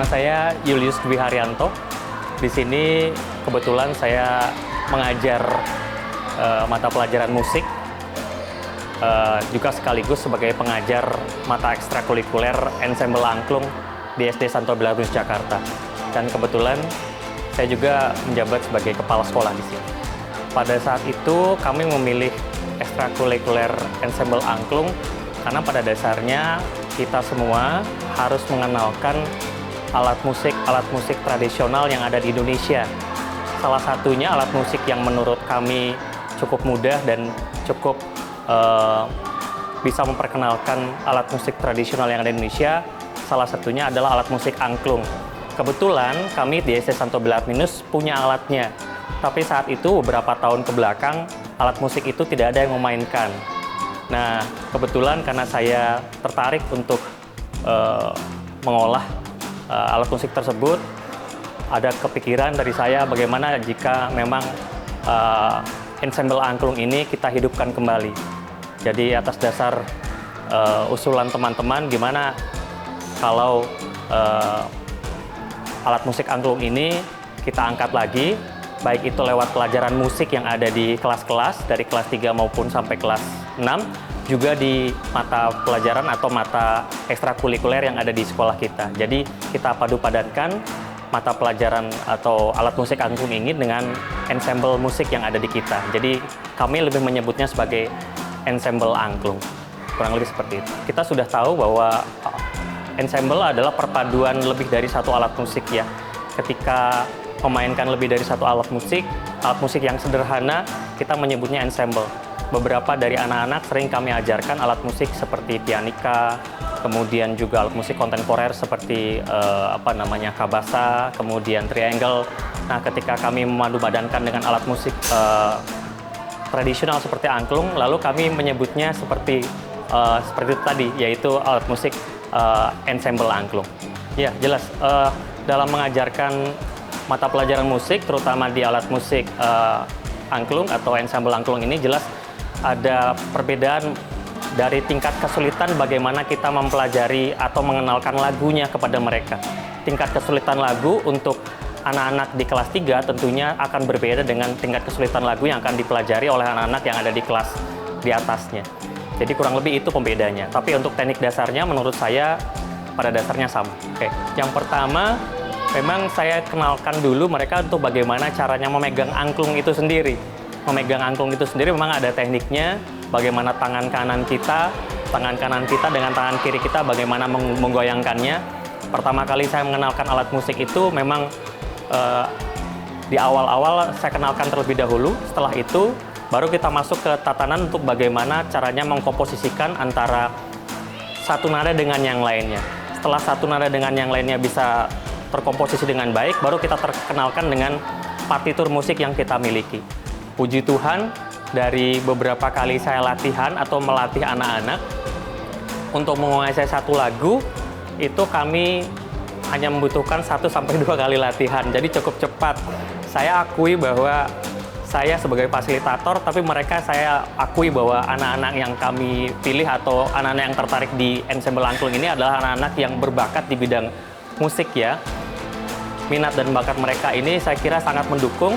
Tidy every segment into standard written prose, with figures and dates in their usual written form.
Nama saya Julius Dwi Haryanto. Di sini kebetulan saya mengajar mata pelajaran musik, juga sekaligus sebagai pengajar mata ekstrakurikuler ensemble angklung di SD Santo Belarus, Jakarta. Dan kebetulan saya juga menjabat sebagai kepala sekolah di sini. Pada saat itu kami memilih ekstrakurikuler ensemble angklung karena pada dasarnya kita semua harus mengenalkan alat musik tradisional yang ada di Indonesia. Salah satunya alat musik yang menurut kami cukup mudah dan cukup bisa memperkenalkan alat musik tradisional yang ada di Indonesia. Salah satunya adalah alat musik angklung. Kebetulan kami di SD Santo Belarus punya alatnya. Tapi saat itu beberapa tahun ke belakang alat musik itu tidak ada yang memainkan. Nah, kebetulan karena saya tertarik untuk mengolah alat musik tersebut, ada kepikiran dari saya bagaimana jika memang ensemble angklung ini kita hidupkan kembali. Jadi atas dasar usulan teman-teman, gimana kalau alat musik angklung ini kita angkat lagi, baik itu lewat pelajaran musik yang ada di kelas-kelas, dari kelas 3 maupun sampai kelas 6, juga di mata pelajaran atau mata ekstrakurikuler yang ada di sekolah kita. Jadi kita padu-padankan mata pelajaran atau alat musik angklung ini dengan ensemble musik yang ada di kita. Jadi kami lebih menyebutnya sebagai ensemble angklung. Kurang lebih seperti itu. Kita sudah tahu bahwa ensemble adalah perpaduan lebih dari satu alat musik ya. Ketika memainkan lebih dari satu alat musik yang sederhana, kita menyebutnya ensemble. Beberapa dari anak-anak sering kami ajarkan alat musik seperti pianika, kemudian juga alat musik kontemporer seperti kabasa, kemudian triangle. Nah, ketika kami memadu-padankan dengan alat musik tradisional seperti angklung, lalu kami menyebutnya seperti itu tadi, yaitu alat musik ensemble angklung. Ya, jelas dalam mengajarkan mata pelajaran musik, terutama di alat musik angklung atau ensemble angklung ini, jelas ada perbedaan dari tingkat kesulitan bagaimana kita mempelajari atau mengenalkan lagunya kepada mereka. Tingkat kesulitan lagu untuk anak-anak di kelas 3 tentunya akan berbeda dengan tingkat kesulitan lagu yang akan dipelajari oleh anak-anak yang ada di kelas di atasnya. Jadi kurang lebih itu pembedanya. Tapi untuk teknik dasarnya menurut saya pada dasarnya sama. Oke. Yang pertama, memang saya kenalkan dulu mereka untuk bagaimana caranya memegang angklung itu sendiri. Memegang angklung itu sendiri memang ada tekniknya, bagaimana tangan kanan kita dengan tangan kiri kita bagaimana menggoyangkannya. Pertama kali saya mengenalkan alat musik itu memang di awal-awal saya kenalkan terlebih dahulu. Setelah itu baru kita masuk ke tatanan untuk bagaimana caranya mengkomposisikan antara satu nada dengan yang lainnya. Setelah satu nada dengan yang lainnya bisa terkomposisi dengan baik, baru kita terkenalkan dengan partitur musik yang kita miliki. Puji Tuhan, dari beberapa kali saya latihan atau melatih anak-anak untuk menguasai satu lagu, itu kami hanya membutuhkan 1-2 kali latihan, jadi cukup cepat. Saya akui bahwa saya sebagai fasilitator, tapi mereka saya akui bahwa anak-anak yang kami pilih atau anak-anak yang tertarik di ensemble angklung ini adalah anak-anak yang berbakat di bidang musik ya. Minat dan bakat mereka ini saya kira sangat mendukung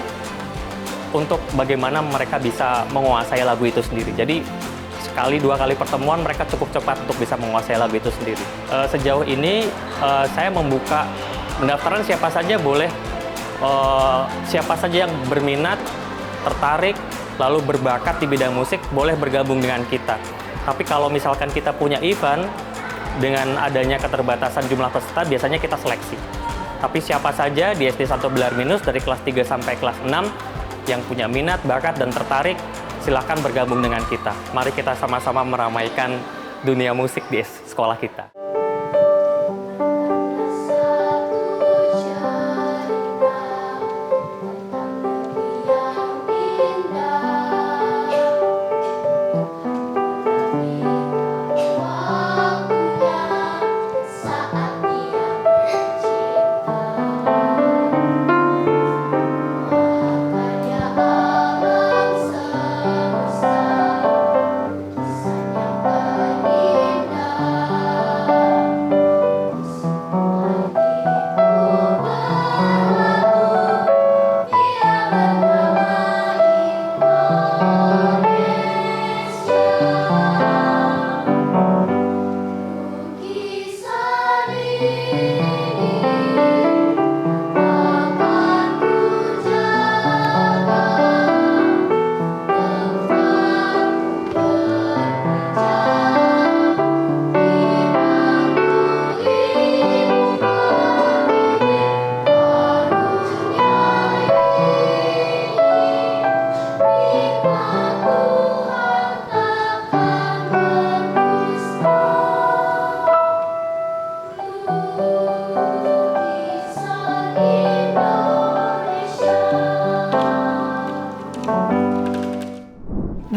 untuk bagaimana mereka bisa menguasai lagu itu sendiri. Jadi 1-2 kali pertemuan mereka cukup cepat untuk bisa menguasai lagu itu sendiri. Sejauh ini saya membuka pendaftaran siapa saja boleh, siapa saja yang berminat, tertarik, lalu berbakat di bidang musik boleh bergabung dengan kita. Tapi kalau misalkan kita punya event dengan adanya keterbatasan jumlah peserta, biasanya kita seleksi. Tapi siapa saja di SD Santo Belarus dari kelas 3 sampai kelas 6 yang punya minat, bakat, dan tertarik, silahkan bergabung dengan kita. Mari kita sama-sama meramaikan dunia musik di sekolah kita.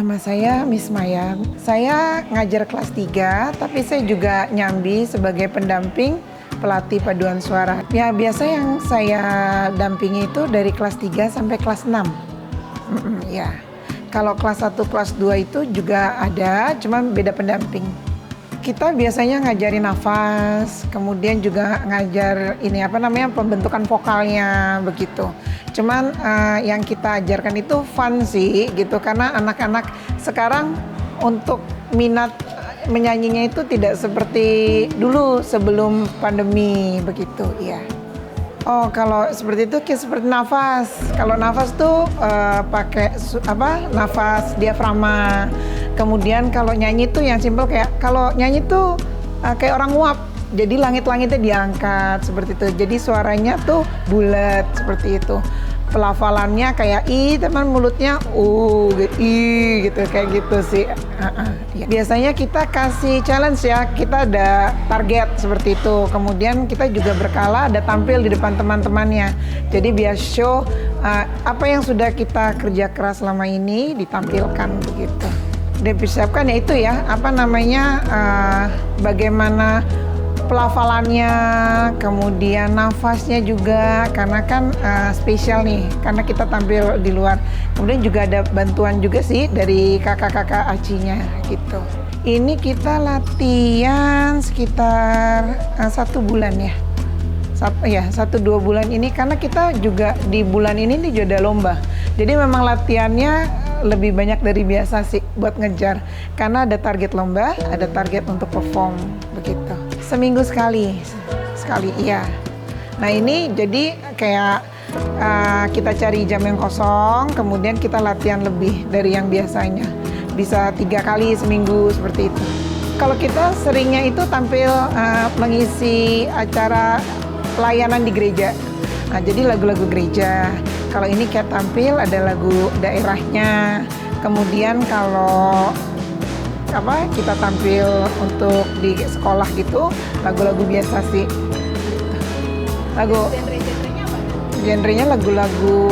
Nama saya Miss Maya. Saya ngajar kelas 3, tapi saya juga nyambi sebagai pendamping pelatih paduan suara. Ya, biasa yang saya dampingi itu dari kelas 3 sampai kelas 6. Ya. Kalau kelas 1, kelas 2 itu juga ada, cuma beda pendamping. Kita biasanya ngajarin nafas, kemudian juga ngajar pembentukan vokalnya begitu. Cuman yang kita ajarkan itu fun sih gitu, karena anak-anak sekarang untuk minat menyanyinya itu tidak seperti dulu sebelum pandemi begitu ya. Oh, kalau seperti itu seperti nafas. Kalau nafas tuh pakai nafas diafragma. Kemudian kalau nyanyi tuh yang simpel kayak kalau nyanyi tuh kayak orang nguap. Jadi langit-langitnya diangkat seperti itu. Jadi suaranya tuh bulat seperti itu. Pelafalannya kayak i, teman mulutnya i gitu kayak gitu sih. Ya. Biasanya kita kasih challenge ya, kita ada target seperti itu. Kemudian kita juga berkala ada tampil di depan teman-temannya. Jadi biar show apa yang sudah kita kerja keras selama ini ditampilkan begitu. Dipersiapkan ya itu ya, bagaimana pelafalannya, kemudian nafasnya juga, karena kan spesial nih, karena kita tampil di luar. Kemudian juga ada bantuan juga sih dari kakak-kakak ACI-nya gitu. Ini kita latihan sekitar 1 bulan ya. 1-2 bulan ini, karena kita juga di bulan ini juga ada lomba. Jadi memang latihannya lebih banyak dari biasa sih buat ngejar, karena ada target lomba, ada target untuk perform begitu. Seminggu sekali iya. Nah ini jadi kayak kita cari jam yang kosong, kemudian kita latihan lebih dari yang biasanya, bisa 3 kali seminggu seperti itu. Kalau kita seringnya itu tampil mengisi acara pelayanan di gereja. Nah, jadi lagu-lagu gereja. Kalau ini kayak tampil ada lagu daerahnya. Kemudian kalau kita tampil untuk di sekolah gitu, lagu-lagu biasa sih. Genre-genrenya apa? Genrenya lagu-lagu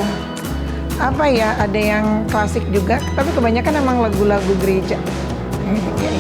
ada yang klasik juga, tapi kebanyakan emang lagu-lagu gereja. Ya.